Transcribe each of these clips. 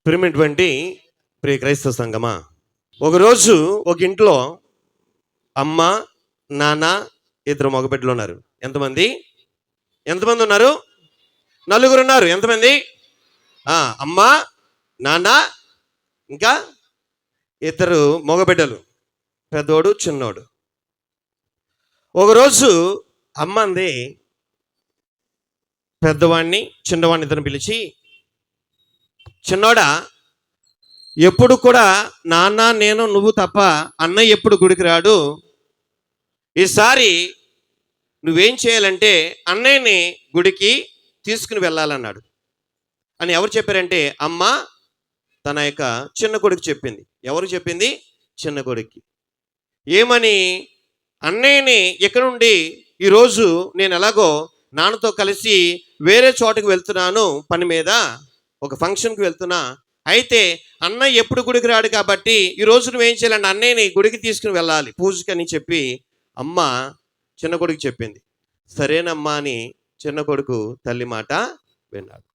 ప్రియమైనటువంటి ప్రియ క్రైస్తవ సంఘమా, ఒకరోజు ఒక ఇంట్లో అమ్మ, నాన్న, ఇద్దరు మగబిడ్డలు ఉన్నారు. ఎంతమంది ఎంతమంది ఉన్నారు? నలుగురు ఉన్నారు. ఎంతమంది? అమ్మ, నాన్న, ఇంకా ఇద్దరు మగబిడ్డలు, పెద్దోడు, చిన్నోడు. ఒకరోజు అమ్మ అంది పెద్దవాడిని, చిన్నవాడిని ఇద్దరిని పిలిచి, చిన్నోడా, ఎప్పుడు కూడా నాన్న, నేను, నువ్వు తప్ప అన్నయ్య ఎప్పుడు గుడికి రాడు. ఈసారి నువ్వేం చేయాలంటే అన్నయ్యని గుడికి తీసుకుని వెళ్ళాలన్నాడు. అని ఎవరు చెప్పారంటే అమ్మ తన యొక్క చిన్న కొడుకు చెప్పింది. ఎవరు చెప్పింది? చిన్న కొడుక్కి. ఏమని? అన్నయ్యని ఇక్కడ నుండి ఈరోజు నేను ఎలాగో నాన్నతో కలిసి వేరే చోటుకు వెళ్తున్నాను, పని మీద ఒక ఫంక్షన్కి వెళ్తున్నా. అయితే అన్నయ్య ఎప్పుడు గుడికి రాడు కాబట్టి ఈరోజు నువ్వేం చేయాలంటే అన్నయ్యని గుడికి తీసుకుని వెళ్ళాలి పూజకని చెప్పి అమ్మ చిన్న కొడుకు చెప్పింది. సరేనమ్మా అని చిన్న కొడుకు తల్లి మాట విన్నాడు.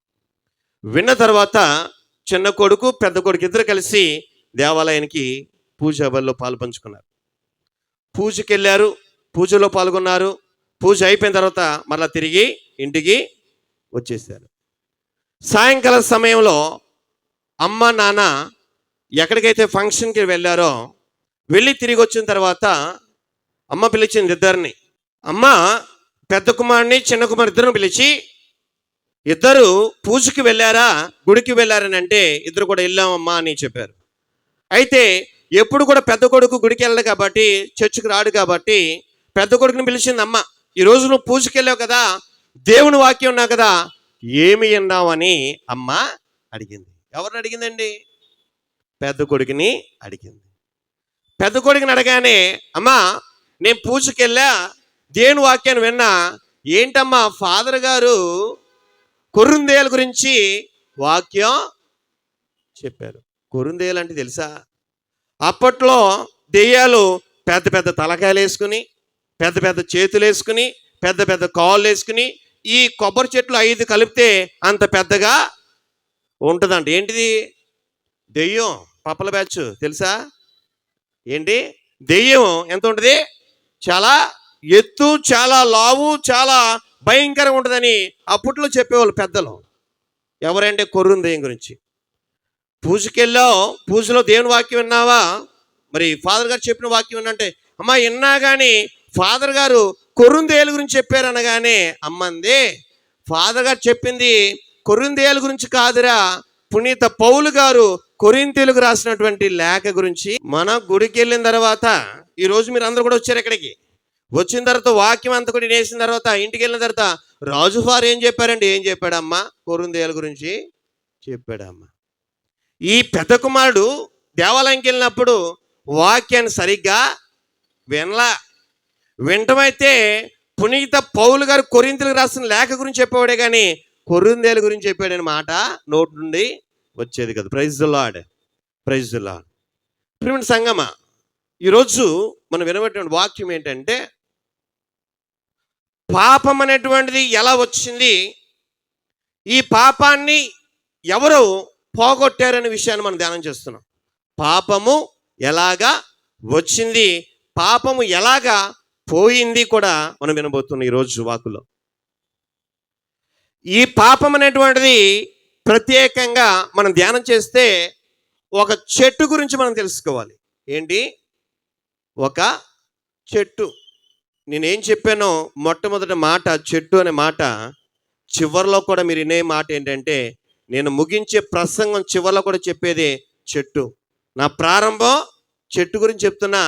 విన్న తర్వాత చిన్న కొడుకు, పెద్ద కొడుకు ఇద్దరు కలిసి దేవాలయానికి పూజ బల్లో పాలు పంచుకున్నారు. పూజకి వెళ్ళారు, పూజలో పాల్గొన్నారు. పూజ అయిపోయిన తర్వాత మరలా తిరిగి ఇంటికి వచ్చేసారు. సాయంకాల సమయంలో అమ్మ, నాన్న ఎక్కడికైతే ఫంక్షన్కి వెళ్ళారో వెళ్ళి తిరిగి వచ్చిన తర్వాత అమ్మ పిలిచింది ఇద్దరిని. అమ్మ పెద్ద కుమారుని, చిన్న కుమారు ఇద్దరిని పిలిచి, ఇద్దరు పూజకి వెళ్ళారా, గుడికి వెళ్ళారని అంటే ఇద్దరు కూడా వెళ్ళామమ్మా అని చెప్పారు. అయితే ఎప్పుడు కూడా పెద్ద కొడుకు గుడికి వెళ్ళడు కాబట్టి, చర్చికి రాడు కాబట్టి పెద్ద కొడుకుని పిలిచింది అమ్మ. ఈరోజు నువ్వు పూజకి వెళ్ళావు కదా, దేవుని వాక్యం ఉన్నావు కదా, ఏమి విన్నావని అమ్మ అడిగింది. ఎవరిని అడిగిందండి? పెద్ద కొడుకుని అడిగింది. పెద్ద కొడుకుని అడగానే, అమ్మా నేను పూజకి వెళ్ళా, దేవుని వాక్యాన్ని విన్నా. ఏంటమ్మా ఫాదర్ గారు కొర్రుందేల గురించి వాక్యం చెప్పారు. కొర్రుందేలు అంటే తెలుసా? అప్పట్లో దెయ్యాలు పెద్ద పెద్ద తలకాయలు వేసుకుని, పెద్ద పెద్ద చేతులు వేసుకుని, పెద్ద పెద్ద కాళ్ళు వేసుకుని, ఈ కొబ్బరి చెట్లు 5 కలిపితే అంత పెద్దగా ఉంటుందంట. ఏంటిది? దెయ్యం. పప్పల బ్యాచ్ తెలుసా? ఏంటి దెయ్యం ఎంత ఉంటుంది? చాలా ఎత్తు, చాలా లావు, చాలా భయంకరంగా ఉంటుందని అప్పట్లో చెప్పేవాళ్ళు పెద్దలు. ఎవరంటే కొర్రుం దెయ్యం గురించి. పూజకి వెళ్ళావు, పూజలో దేవుని వాక్యం విన్నావా? మరి ఫాదర్ గారు చెప్పిన వాక్యం విన్నంటే, అమ్మా విన్నా కానీ ఫాదర్ గారు కొర్రుందేలు గురించి చెప్పారు అనగానే అమ్మంది, ఫాదర్ గారు చెప్పింది కొర్రుందేలు గురించి కాదురా, పునీత పౌలు గారు కొరింథీయులకు రాసినటువంటి లేఖ గురించి. మన గుడికి వెళ్ళిన తర్వాత ఈరోజు మీరు అందరూ కూడా వచ్చారు ఇక్కడికి. వచ్చిన తర్వాత వాక్యం అంతా కూడా వేసిన తర్వాత ఇంటికి వెళ్ళిన తర్వాత రాజుఫారు ఏం చెప్పారండి? ఏం చెప్పాడమ్మా? కొర్రుందేలు గురించి చెప్పాడమ్మా. ఈ పెద్ద కుమారుడు దేవాలయంకి వెళ్ళినప్పుడు వాక్యాన్ని సరిగ్గా వినలా. వింటమైతే పునీత పౌలు గారు కొరింథీయులకు రాసిన లేఖ గురించి చెప్పేవాడే కానీ కొర్రుందేలు గురించి చెప్పాడని మాట నోటి నుండి వచ్చేది కదా. Praise the lord, praise the lord. ప్రియమైన సంగమా, ఈరోజు మనం వినబడిన వాక్యం ఏంటంటే పాపం అనేటువంటిది ఎలా వచ్చింది, ఈ పాపాన్ని ఎవరు పోగొట్టారనే విషయాన్ని మనం ధ్యానం చేస్తున్నాం. పాపము ఎలాగా వచ్చింది, పాపము ఎలాగా పోయింది కూడా మనం వినబోతున్నాం ఈరోజు వాకులో. ఈ పాపం అనేటువంటిది ప్రత్యేకంగా మనం ధ్యానం చేస్తే ఒక చెట్టు గురించి మనం తెలుసుకోవాలి. ఏంటి? ఒక చెట్టు. నేనేం చెప్పానో మొట్టమొదటి మాట చెట్టు అనే మాట, చివరిలో కూడా మీరు వినే మాట ఏంటంటే, నేను ముగించే ప్రసంగం చివరిలో కూడా చెప్పేది చెట్టు. నా ప్రారంభం చెట్టు గురించి చెప్తున్నా,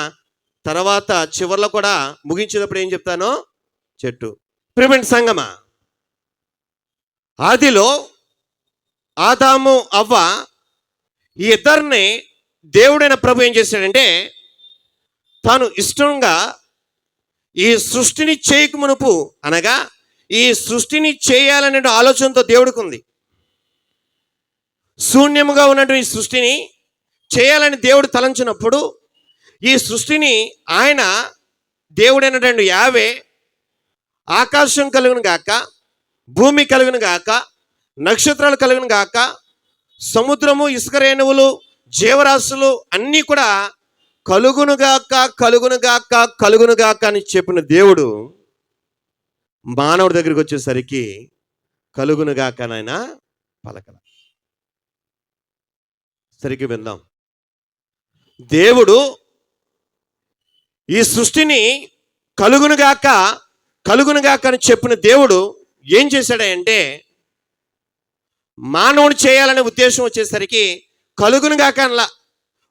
తర్వాత చివరిలో కూడా ముగించేటప్పుడు ఏం చెప్తానో చెట్టు. ప్రియమైన సంగమా, ఆదిలో ఆదాము, అవ్వ ఈ ఇద్దరిని దేవుడైన ప్రభు ఏం చేశాడంటే, తాను ఇష్టంగా ఈ సృష్టిని చేయక మునుపు, అనగా ఈ సృష్టిని చేయాలనే ఆలోచనతో దేవుడికి ఉంది. శూన్యముగా ఉన్నటువంటి ఈ సృష్టిని చేయాలని దేవుడు తలంచినప్పుడు ఈ సృష్టిని ఆయన దేవుడైనటువంటి యావే ఆకాశం కలుగును గాక, భూమి కలుగును గాక, నక్షత్రాలు కలుగును గాక, సముద్రము, ఇసుక రేణువులు, జీవరాశులు అన్నీ కూడా కలుగునుగాక కలుగునుగాక కలుగునుగాక అని చెప్పిన దేవుడు మానవుడి దగ్గరికి వచ్చేసరికి కలుగునుగాక నాయన పలకల. సరిగ్గా విందాం. దేవుడు ఈ సృష్టిని కలుగునుగాక కలుగునుగాక అని చెప్పిన దేవుడు ఏం చేశాడంటే, మానవుడు చేయాలనే ఉద్దేశం వచ్చేసరికి కలుగునుగాక అనలా.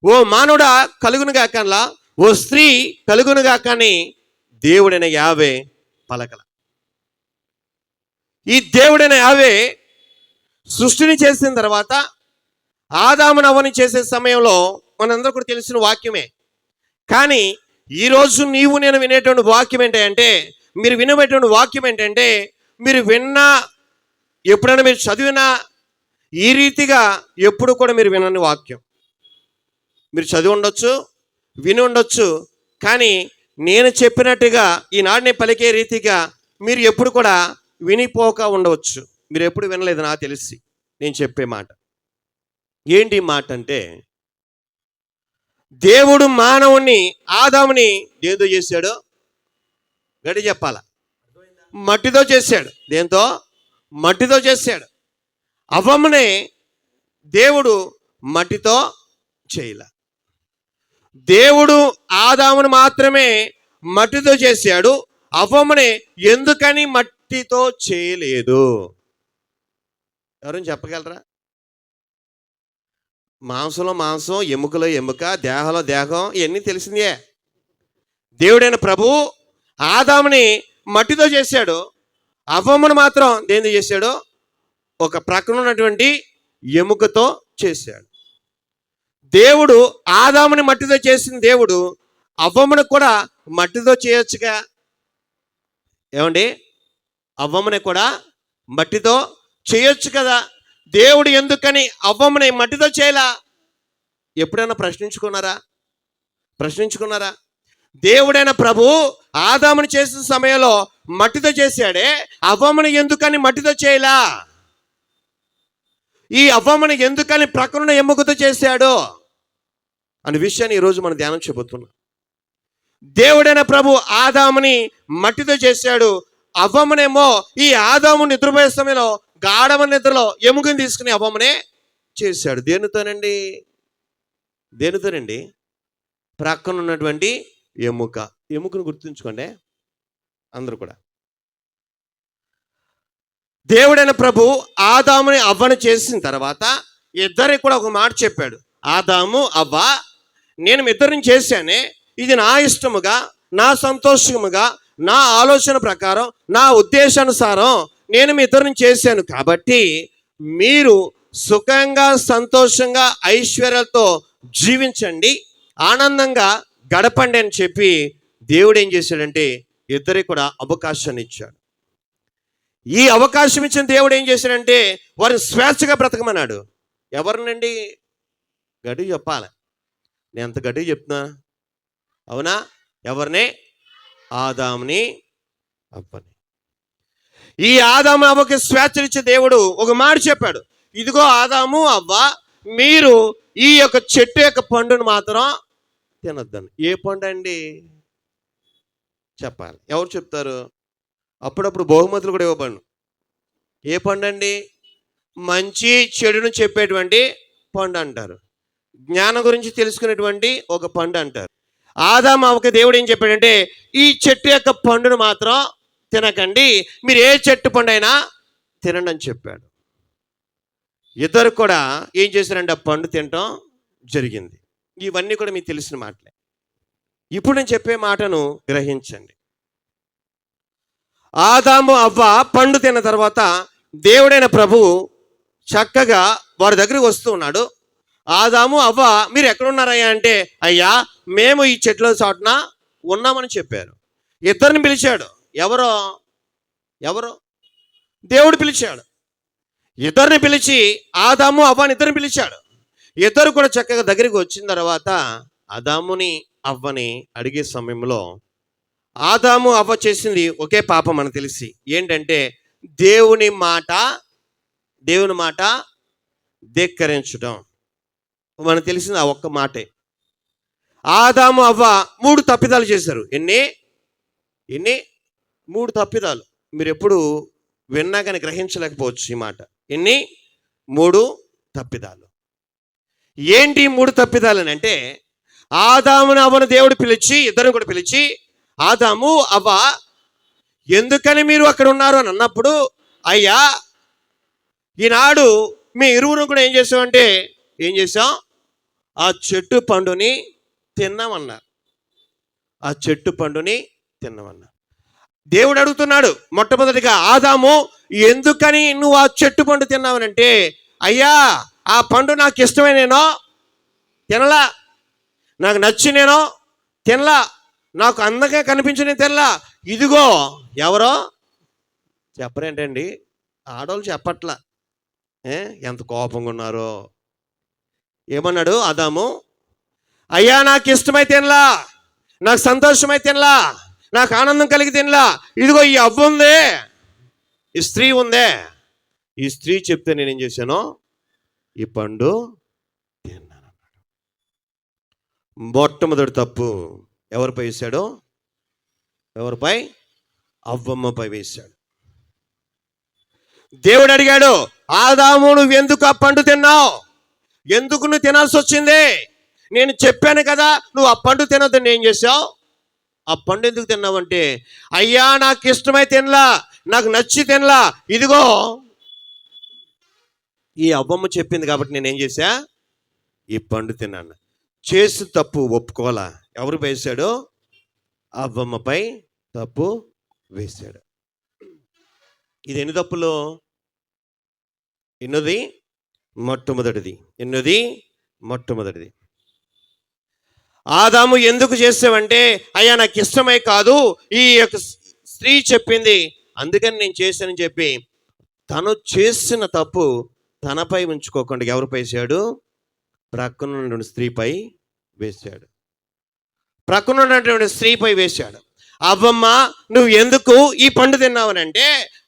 ఓ మానవుడా కలుగునుగాక అనలా, ఓ స్త్రీ కలుగునుగాక అని దేవుడైన యావే పలకల. ఈ దేవుడైన యావే సృష్టిని చేసిన తర్వాత ఆదాము నవ్వని చేసే సమయంలో మనందరూ కూడా తెలిసిన వాక్యమే. కానీ ఈరోజు నీవు నేను వినేటువంటి వాక్యం ఏంటంటే, మీరు వినబెట్టిన వాక్యం ఏంటంటే, మీరు విన్నా, ఎప్పుడైనా మీరు చదివినా ఈ రీతిగా ఎప్పుడు కూడా మీరు వినని వాక్యం. మీరు చదివి ఉండొచ్చు, విని ఉండొచ్చు, కానీ నేను చెప్పినట్టుగా ఈనాడు నేను పలికే రీతిగా మీరు ఎప్పుడు కూడా వినిపోక ఉండవచ్చు. మీరు ఎప్పుడు వినలేదు నాకు తెలిసి నేను చెప్పే మాట. ఏంటి మాట అంటే, దేవుడు మానవుని ఆదాముని దేంతో చేశాడు? గడి చెప్పాల. మట్టితో చేశాడు. దేంతో? మట్టితో చేశాడు. అవ్వమ్మనే దేవుడు మట్టితో చేయలే. దేవుడు ఆదామును మాత్రమే మట్టితో చేశాడు. అవ్వమ్మనే ఎందుకని మట్టితో చేయలేదు? ఎవరైనా చెప్పగలరా? మాంసంలో మాంసం, ఎముకలో ఎముక, దేహంలో దేహం, ఇవన్నీ తెలిసిందే. దేవుడైన ప్రభువు ఆదాముని మట్టితో చేశాడు. అవ్వమ్మను మాత్రం దేంతో చేశాడు? ఒక ప్రక్కన ఉన్నటువంటి ఎముకతో చేశాడు. దేవుడు ఆదాముని మట్టితో చేసిన దేవుడు అవ్వమ్మను కూడా మట్టితో చేయొచ్చుగా. ఏమండి? అవ్వమ్మని కూడా మట్టితో చేయొచ్చు కదా. దేవుడు ఎందుకని అవ్వమ్మని మట్టితో చేయలా? ఎప్పుడైనా ప్రశ్నించుకున్నారా? దేవుడైన ప్రభు ఆదాముని చేసిన సమయంలో మట్టితో చేశాడే, అవ్వమ్మని ఎందుకని మట్టితో చేయలా? ఈ అవ్వమ్మని ఎందుకని ప్రక్కన ఎముకతో చేశాడు అనే విషయాన్ని ఈరోజు మనం ధ్యానం చెబుతున్నాం. దేవుడైన ప్రభు ఆదాముని మట్టితో చేశాడు. అవ్వమ్మనేమో ఈ ఆదాము నిద్రపోయే సమయంలో గాఢమ నిద్రలో ఎముకని తీసుకుని అవ్వమ్మనే చేశాడు. దేనితోనండి? ప్రక్కన ఉన్నటువంటి ఎముకను గుర్తుంచుకోండి అందరూ కూడా. దేవుడైన ప్రభు ఆదాముని అవ్వను చేసిన తర్వాత ఇద్దరికి కూడా ఒక మాట చెప్పాడు. ఆదాము, అవ్వ, నేను మీ ఇద్దరిని చేశానే, ఇది నా ఇష్టముగా, నా సంతోషముగా, నా ఆలోచన ప్రకారం, నా ఉద్దేశానుసారం నేను మీ ఇద్దరిని చేశాను. కాబట్టి మీరు సుఖంగా, సంతోషంగా, ఐశ్వర్యాలతో జీవించండి, ఆనందంగా గడపండి అని చెప్పి దేవుడు ఏం చేశాడంటే ఇద్దరికి కూడా అవకాశాన్ని ఇచ్చాడు. ఈ అవకాశం ఇచ్చిన దేవుడు ఏం చేశాడంటే వారిని స్వేచ్ఛగా బ్రతకమన్నాడు. ఎవరినండి? గట్టి చెప్పాలి. నేను అంత గట్టి చెప్తున్నా, అవునా? ఎవరిని? ఆదాముని, అవ్వని. ఈ ఆదాము అవ్వకి స్వేచ్ఛనిచ్చే దేవుడు ఒక మాట చెప్పాడు. ఇదిగో ఆదాము, అవ్వ, మీరు ఈ యొక్క చెట్టు యొక్క పండును మాత్రం తినొద్దని. ఏ పండు అండి? చెప్పాలి. ఎవరు చెప్తారు? అప్పుడప్పుడు బహుమతులు కూడా ఇవ్వబడు. ఏ పండు అండి? మంచి చెడును చెప్పేటువంటి పండు అంటారు. జ్ఞానం గురించి తెలుసుకునేటువంటి ఒక పండు అంటారు. ఆదాము అవ్వకి దేవుడు ఏం చెప్పాడంటే ఈ చెట్టు యొక్క పండును మాత్రం తినకండి, మీరు ఏ చెట్టు పండు అయినా తినండి అని చెప్పాడు. ఇద్దరు కూడా ఏం చేశారంటే ఆ పండు తినటం జరిగింది. ఇవన్నీ కూడా మీకు తెలిసిన మాటలే. ఇప్పుడు నేను చెప్పే మాటను గ్రహించండి. ఆదాము అవ్వ పండు తిన్న తర్వాత దేవుడైన ప్రభువు చక్కగా వారి దగ్గరికి వస్తూ ఉన్నాడు. ఆదాము, అవ్వ, మీరు ఎక్కడున్నారయ్యా అంటే, అయ్యా మేము ఈ చెట్ల చాటున ఉన్నామని చెప్పారు. ఇద్దరిని పిలిచాడు. ఎవరో దేవుడు పిలిచాడు. ఇద్దరిని పిలిచి ఆదాము, అవ్వని ఇద్దరిని పిలిచాడు. ఇద్దరు కూడా చక్కగా దగ్గరికి వచ్చిన తర్వాత ఆదాముని, అవ్వని అడిగే సమయంలో ఆదాము, అవ్వ చేసింది ఒకే పాపం మనకు తెలిసి. ఏంటంటే దేవుని మాట ధిక్కరించడం. మనకు తెలిసింది ఆ ఒక్క మాటే. ఆదాము అవ్వ 3 తప్పిదాలు చేశారు. ఎన్ని ఎన్ని 3 తప్పిదాలు. మీరు ఎప్పుడు విన్నా కానీ గ్రహించలేకపోవచ్చు ఈ మాట. ఎన్ని 3 తప్పిదాలు. ఏంటి 3 తప్పిదాలు అని అంటే, ఆదామును అవ్వను దేవుడు పిలిచి, ఇద్దరు కూడా పిలిచి, ఆదాము అవ్వ ఎందుకని మీరు అక్కడ ఉన్నారు అని అన్నప్పుడు, అయ్యా ఈనాడు మీ ఇరువురు కూడా ఏం చేసామంటే, ఏం చేసాం, ఆ చెట్టు పండుని తిన్నామన్నారు. ఆ చెట్టు పండుని తిన్నామన్నారు. దేవుడు అడుగుతున్నాడు మొట్టమొదటిగా, ఆదాము ఎందుకని నువ్వు ఆ చెట్టు పండు తిన్నావనంటే, అయ్యా ఆ పండు నాకు ఇష్టమైనేనో తినలా, నాకు నచ్చి నేను తినలా, నాకు అందంగా కనిపించిన తినలా. ఇదిగో ఎవరో చెప్పరేంటండి, ఆడవాళ్ళు చెప్పట్లా, ఎంత కోపంగా ఉన్నారో. ఏమన్నాడు ఆదాము, అయ్యా నాకు ఇష్టమై తినలా, నాకు సంతోషమై తినలా, నాకు ఆనందం కలిగి తినలా. ఇదిగో ఈ అవ్వ ఉందే, ఈ స్త్రీ ఉందే, ఈ స్త్రీ చెప్తే నేనేం చేశాను, ఈ పండు తిన్నాను. మొట్టమొదటి తప్పు ఎవరిపై వేశాడు, ఎవరిపై, అవ్వమ్మపై వేశాడు. దేవుడు అడిగాడు, ఆదాము నువ్వు ఎందుకు ఆ పండు తిన్నావు, ఎందుకు నువ్వు తినాల్సి వచ్చింది, నేను చెప్పాను కదా నువ్వు ఆ పండు తినొద్దని ఏం చేసావు, ఆ పండు ఎందుకు తిన్నావంటే, అయ్యా నాకు ఇష్టమై తినలా, నాకు నచ్చి తినలా, ఇదిగో ఈ అవ్వమ్మ చెప్పింది కాబట్టి నేనేం చేశా, ఈ పండు తిన్నాను. చేసి తప్పు ఒప్పుకోవాలా, ఎవరు వేశాడు, అవ్వమ్మపై తప్పు వేశాడు. ఇది ఎన్ని తప్పులు, ఎన్నోది, మొట్టమొదటిది. ఎన్నోది, మొట్టమొదటిది. ఆదాము ఎందుకు చేసావంటే, అయ్యా నాకు ఇష్టమై కాదు, ఈ యొక్క స్త్రీ చెప్పింది అందుకని నేను చేశానని చెప్పి తను చేసిన తప్పు తనపై ఉంచుకోకుండా ఎవరిపై వేశాడు, ప్రక్కన ఉన్నటువంటి స్త్రీపై వేశాడు. ప్రక్కన ఉన్నటువంటి స్త్రీపై వేశాడు. అవ్వమ్మ నువ్వు ఎందుకు ఈ పండు తిన్నావనంటే,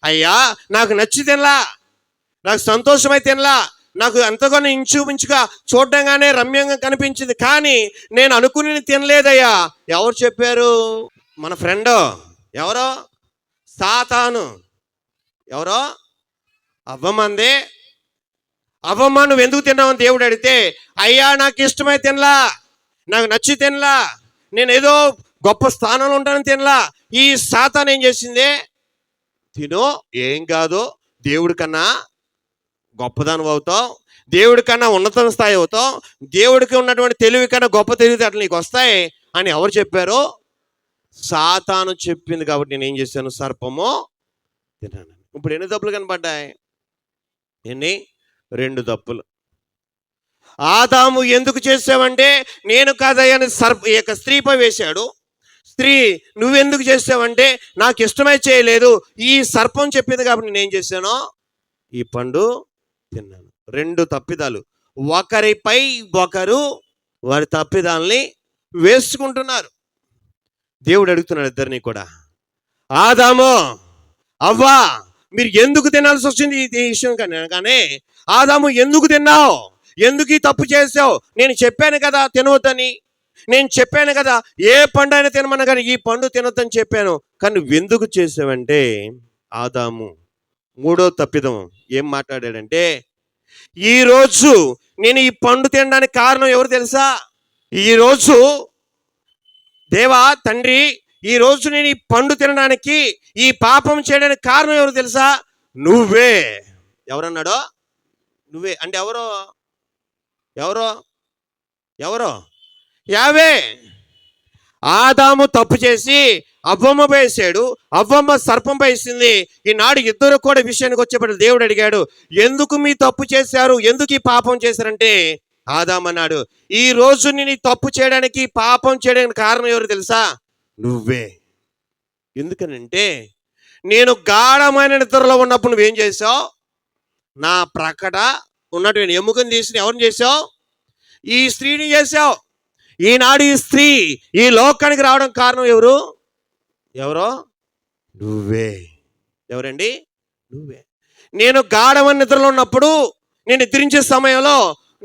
అయ్యా నాకు నచ్చి తినలా, నాకు సంతోషమై తినలా, నాకు ఎంతగానో ఇంచుమించుగా చూడడంగానే రమ్యంగా కనిపించింది, కానీ నేను అనుకుని తినలేదయ్యా. ఎవరు చెప్పారు, మన ఫ్రెండ్ ఎవరో, సాతాను. ఎవరో, అవ్వమ్మందే. అవ్వమ్మ నువ్వు ఎందుకు తిన్నావని దేవుడు అడిగితే, అయ్యా నాకు ఇష్టమై తినలా, నాకు నచ్చి తినలా, నేను ఏదో గొప్ప స్థానంలో ఉంటానని తినలా. ఈ సాతాను ఏం చేసింది, తినో ఏం కాదు, దేవుడి కన్నా గొప్పదానం అవుతావు, దేవుడి కన్నా ఉన్నత స్థాయి అవుతావు, దేవుడికి ఉన్నటువంటి తెలివి కన్నా గొప్ప తెలివితేటలు నీకు వస్తాయి అని ఎవరు చెప్పారు, సాతాను చెప్పింది కాబట్టి నేను ఏం చేశాను, సర్పము తిన్నాను. ఇప్పుడు ఎన్ని తప్పులు కనపడ్డాయి, ఎన్ని, 2 తప్పులు. ఆదాము ఎందుకు చేసావంటే, నేను కాదయ్యని ఈ యొక్క స్త్రీపై వేశాడు. స్త్రీ నువ్వెందుకు చేసావంటే, నాకు ఇష్టమై చేయలేదు, ఈ సర్పం చెప్పింది కాబట్టి నేను ఏం చేశాను, ఈ పండు తిన్నాను. 2 తప్పిదాలు. ఒకరిపై ఒకరు వారి తప్పిదాలని వేసుకుంటున్నారు. దేవుడు అడుగుతున్నాడు ఇద్దరిని కూడా, ఆదాము అవ్వా మీరు ఎందుకు తినాల్సి వచ్చింది ఈ విషయం కానీ, ఆదాము ఎందుకు తిన్నావు, ఎందుకు ఈ తప్పు చేసావు, నేను చెప్పాను కదా తినవద్దని, నేను చెప్పాను కదా ఏ పండు అయినా తినమన్నా కానీ ఈ పండు తినొద్దని చెప్పాను, కానీ నువ్వు ఎందుకు చేసావంటే, ఆదాము 3వ తప్పిదం ఏం మాట్లాడాడంటే, ఈరోజు నేను ఈ పండు తినడానికి కారణం ఎవరు తెలుసా, ఈరోజు దేవా తండ్రి ఈరోజు నేను ఈ పండు తినడానికి, ఈ పాపం చేయడానికి కారణం ఎవరు తెలుసా, నువ్వే. ఎవరన్నాడో, నువ్వే అంటే ఎవరో, ఎవరో ఎవరో యావే. ఆదాము తప్పు చేసి అవ్వమ్మ వేసాడు, అవ్వమ్మ సర్పం వేసింది. ఈనాడు ఇద్దరు కూడా విషయానికి వచ్చేప్పుడు దేవుడు అడిగాడు, ఎందుకు మీ తప్పు చేశారు, ఎందుకు ఈ పాపం చేశారంటే, ఆదాము అన్నాడు, ఈ రోజు నేను ఈ తప్పు చేయడానికి, పాపం చేయడానికి కారణం ఎవరు తెలుసా, నువ్వే. ఎందుకనంటే నేను గాఢమైన నిద్రలో ఉన్నప్పుడు నువ్వేం చేసావు, నా ప్రక్కట ఉన్నటువంటి ఎముకను తీసి ఎవరిని చేసావు, ఈ స్త్రీని చేసావు. ఈనాడు ఈ స్త్రీ ఈ లోకానికి రావడం కారణం ఎవరు, ఎవరో నువ్వే. ఎవరండి, నువ్వే. నేను గాఢమైన నిద్రలో ఉన్నప్పుడు నేను నిద్రించే సమయంలో,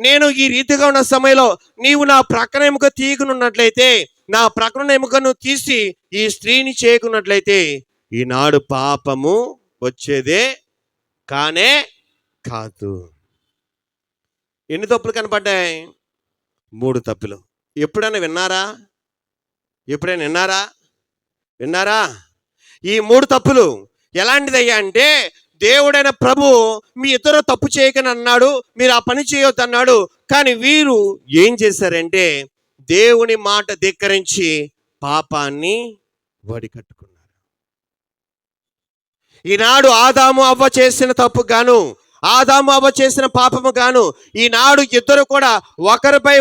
నేను ఈ రీతిగా ఉన్న సమయంలో నీవు నా ప్రక్కన ఎముక తీయకున్నట్లయితే, నా ప్రక్కన ఎముకను తీసి ఈ స్త్రీని చేయకున్నట్లయితే ఈనాడు పాపము వచ్చేదే కానే కాదు. ఎన్ని తప్పులు కనపడ్డాయి? 3 తప్పులు. ఎప్పుడైనా విన్నారా? ఎప్పుడైనా విన్నారా? ఈ 3 తప్పులు ఎలాంటిదయ్యా అంటే, దేవుడైన ప్రభు మీ ఇద్దరు తప్పు చేయకని అన్నాడు, మీరు ఆ పని చేయొద్దు అన్నాడు. కానీ వీరు ఏం చేశారంటే దేవుని మాట ధిక్కరించి పాపాన్ని వడికట్టుకున్నారు. ఈనాడు ఆదాము అవ్వ చేసిన తప్పు గాను, ఆదాము అవ్వ చేసిన పాపము గాను ఈనాడు ఇద్దరు కూడా ఒకరిపై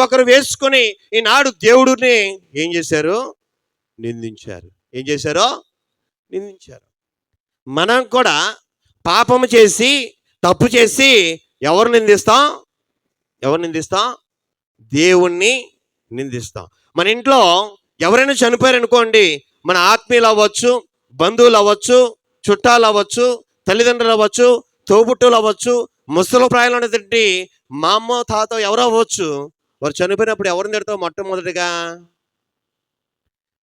ఒకరు వేసుకొని ఈనాడు దేవుడిని ఏం చేశారు? నిందించారు. ఏం చేశారో? నిందించారు. మనం కూడా పాపము చేసి, తప్పు చేసి ఎవరు నిందిస్తాం? దేవుణ్ణి నిందిస్తాం. మన ఇంట్లో ఎవరైనా చనిపోయారనుకోండి, మన ఆత్మీయులు అవ్వచ్చు, బంధువులు అవ్వచ్చు, చుట్టాలు అవ్వచ్చు, తల్లిదండ్రులు అవ్వచ్చు, తోబుట్టులు అవ్వచ్చు, ముసలి ప్రాయంలో ఉన్నటువంటి మా అమ్మ తాత ఎవరో అవ్వచ్చు. వారు చనిపోయినప్పుడు ఎవరిని తిడతావు? మొట్టమొదటిగా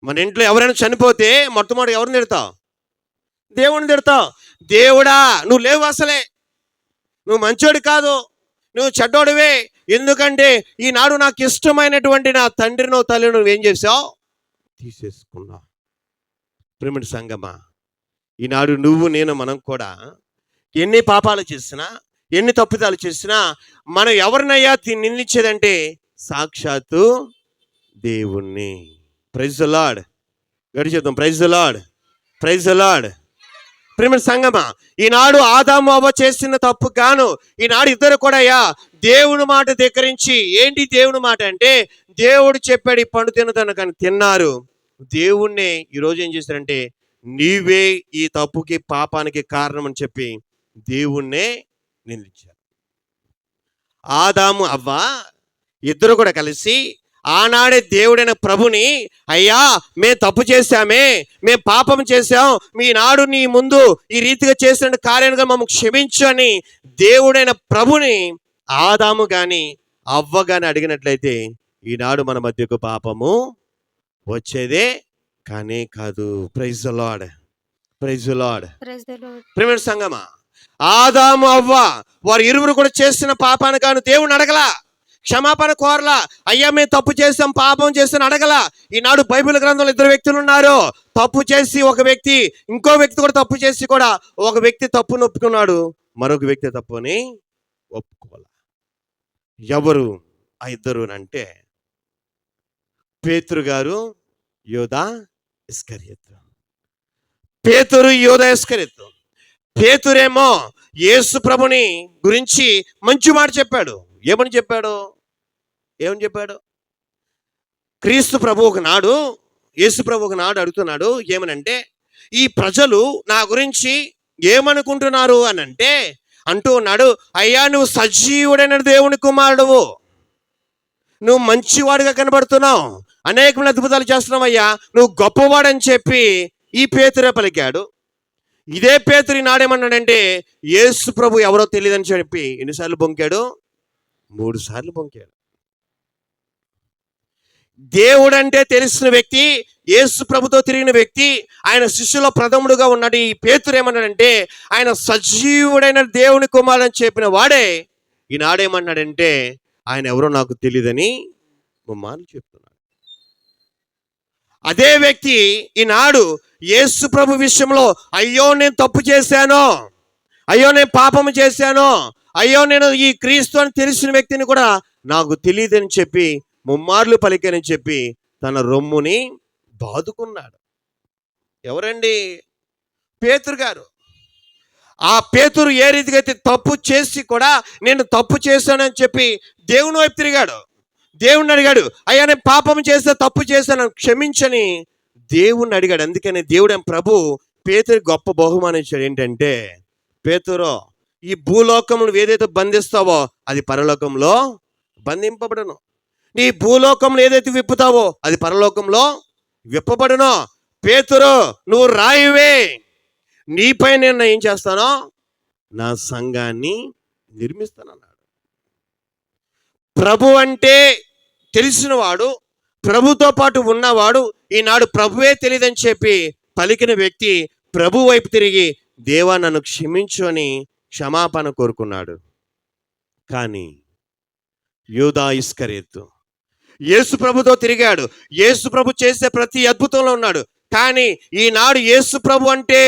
మన ఇంట్లో ఎవరైనా చనిపోతే మొట్టమొదటి ఎవరిని తిడతావు? దేవుడిని తిడతావు. దేవుడా నువ్వు లేవు, అసలే నువ్వు మంచోడు కాదు, నువ్వు చెడ్డోడివే. ఎందుకంటే ఈనాడు నాకు ఇష్టమైనటువంటి నా తండ్రినో తల్లిని నువ్వేం చేసావు? తీసేసుకున్నావు. ప్రేమిటి సంగమా, ఈనాడు నువ్వు నేను మనం కూడా ఎన్ని పాపాలు చేసినా, ఎన్ని తప్పిదాలు చేసినా మనం ఎవరినయ్యా నిందించేదంటే సాక్షాత్తు దేవుణ్ణి. Praise the Lord. గడి చెప్తాం, praise the lord, praise the Lord. ప్రేమ సంగమా, ఈనాడు ఆదాము అవ్వ చేసిన తప్పు గాను ఈనాడు ఇద్దరు కూడా అయ్యా దేవుని మాట ధిక్కరించి, ఏంటి దేవుని మాట అంటే దేవుడు చెప్పాడు ఈ పండు తినదను కానీ తిన్నారు. దేవుణ్ణే ఈరోజు ఏం చేశారంటే నీవే ఈ తప్పుకి పాపానికి కారణం అని చెప్పి దేవుణ్ణే నిందించారు. ఆదాము అవ్వ ఇద్దరు కూడా కలిసి ఆనాడే దేవుడైన ప్రభుని, అయ్యా మేము తప్పు చేశామే, మేము పాపం చేశాం, మీ నాడు నీ ముందు ఈ రీతిగా చేసిన కార్యాలుగా మమ్మల్ని క్షమించు అని దేవుడైన ప్రభుని ఆదాము కానీ అవ్వ కానీ అడిగినట్లయితే ఈనాడు మన మధ్యకు పాపము వచ్చేదే కానే కాదు. Praise the lord, praise the Lord. ప్రేమ సంగమా, ఆదాము అవ్వ వారు ఇరువురు కూడా చేసిన పాపాన్ని కాను దేవుని అడగలా, క్షమాపణ కోరలా. అయ్యా మేము తప్పు చేసాం, పాపం చేస్తాను అడగలా. ఈనాడు బైబిల్ గ్రంథంలో 2 వ్యక్తులు ఉన్నారు. తప్పు చేసి ఒక వ్యక్తి, ఇంకో వ్యక్తి కూడా తప్పు చేసి కూడా ఒక వ్యక్తి తప్పును ఒప్పుకున్నాడు, మరొక వ్యక్తి తప్పుని ఒప్పుకోవాలి. ఎవరు ఆ ఇద్దరు అంటే పేతురు గారు, యోధా ఇస్కరియోతు. పేతురు, యోధా ఇస్కరియోతు. పేతురేమో యేసు ప్రభుని గురించి మంచి మాట చెప్పాడు. ఏమని చెప్పాడు? క్రీస్తు ప్రభు ఒకనాడు, యేసు ప్రభు ఒకనాడు అడుగుతున్నాడు ఏమనంటే, ఈ ప్రజలు నా గురించి ఏమనుకుంటున్నారు అని అంటే అంటూ ఉన్నాడు, అయ్యా నువ్వు సజీవుడైన దేవుని కుమారుడువు, నువ్వు మంచివాడుగా కనబడుతున్నావు, అనేకమైన అద్భుతాలు చేస్తున్నావు అయ్యా, నువ్వు గొప్పవాడని చెప్పి ఈ పేతురే పలికాడు. ఇదే పేతురు నాడేమన్నాడంటే యేసు ప్రభు ఎవరో తెలియదని చెప్పి ఎన్నిసార్లు బొంకాడు? 3 సార్లు బొంకాడు. దేవుడంటే తెలిసిన వ్యక్తి, యేసు ప్రభుతో తిరిగిన వ్యక్తి, ఆయన శిష్యుల ప్రథముడుగా ఉన్నాడు ఈ పేతురు. ఏమన్నాడంటే ఆయన సజీవుడైన దేవుని కుమారుడని చెప్పిన వాడే ఈనాడేమన్నాడంటే ఆయన ఎవరో నాకు తెలియదని ముమ్మార్లు చెప్తున్నాడు. అదే వ్యక్తి ఈనాడు యేసు ప్రభు విషయంలో అయ్యో నేను తప్పు చేశాను, అయ్యో నేను పాపము చేశాను, అయ్యో నేను ఈ క్రీస్తు అని తెలిసిన వ్యక్తిని కూడా నాకు తెలియదని చెప్పి ముమ్మార్లు పలికని చెప్పి తన రొమ్ముని బాదుకున్నాడు. ఎవరండి? పేతురు గారు. ఆ పేతురు ఏ రీతిగా అయితే తప్పు చేసి కూడా నేను తప్పు చేశానని చెప్పి దేవుని వైపు తిరిగాడు. దేవుణ్ణి అడిగాడు, అయ్యా నేను పాపం చేస్తే తప్పు చేశాను క్షమించని దేవుణ్ణి అడిగాడు. అందుకని దేవుడు ప్రభు పేతురు గొప్ప బహుమానం ఇచ్చాడు. ఏంటంటే, పేతురు ఈ భూలోకంలో ఏదైతే బంధిస్తావో అది పరలోకంలో బంధింపబడను, నీ భూలోకంలో ఏదైతే విప్పుతావో అది పరలోకంలో విప్పబడును. పేతురు నువ్వు రాయివే, నీపై నేను ఏం చేస్తానో నా సంఘాన్ని నిర్మిస్తానన్నాడు. ప్రభు అంటే తెలిసినవాడు, ప్రభుతో పాటు ఉన్నవాడు ఈనాడు ప్రభువే తెలియదని చెప్పి పలికిన వ్యక్తి ప్రభు వైపు తిరిగి దేవా నన్ను క్షమించు అని క్షమాపణ కోరుకున్నాడు. కానీ యూదా ఇస్కరియోతు యేసు ప్రభుతో తిరిగాడు, యేసు ప్రభు చేసే ప్రతి అద్భుతంలో ఉన్నాడు. కానీ ఈనాడు యేసు ప్రభు అంటే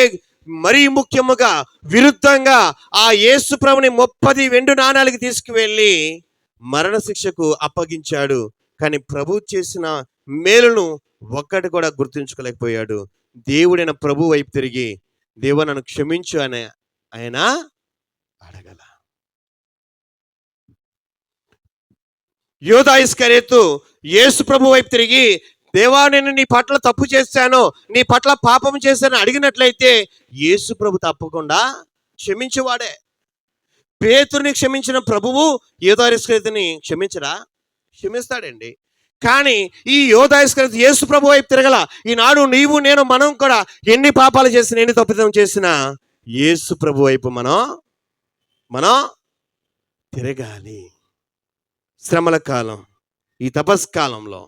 మరీ ముఖ్యముగా విరుద్ధంగా ఆ యేసు ప్రభుని 30 వెండి నాణాలకి తీసుకువెళ్ళి మరణశిక్షకు అప్పగించాడు. కానీ ప్రభు చేసిన మేలును ఒక్కటి కూడా గుర్తుంచుకోలేకపోయాడు. దేవుడైన ప్రభు వైపు తిరిగి దేవా నన్ను క్షమించు అని ఆయన అడగల. యూదా ఇస్కరియోతు యేసు ప్రభు వైపు తిరిగి దేవా నేను నీ పట్ల తప్పు చేశాను, నీ పట్ల పాపం చేశాను అడిగినట్లయితే యేసు ప్రభు తప్పకుండా క్షమించేవాడే. పేతురుని క్షమించిన ప్రభువు యూదా ఇస్కరియోతుని క్షమించరా? క్షమిస్తాడండి. కానీ ఈ యూదా ఇస్కరియోతు యేసు ప్రభు వైపు తిరగల. ఈనాడు నీవు నేను మనం కూడా ఎన్ని పాపాలు చేసినా ఎన్ని తప్పిదం చేసినా యేసు ప్రభు వైపు మనం తిరగాలి. శ్రమల కాలం, ఈ తపస్కాలంలో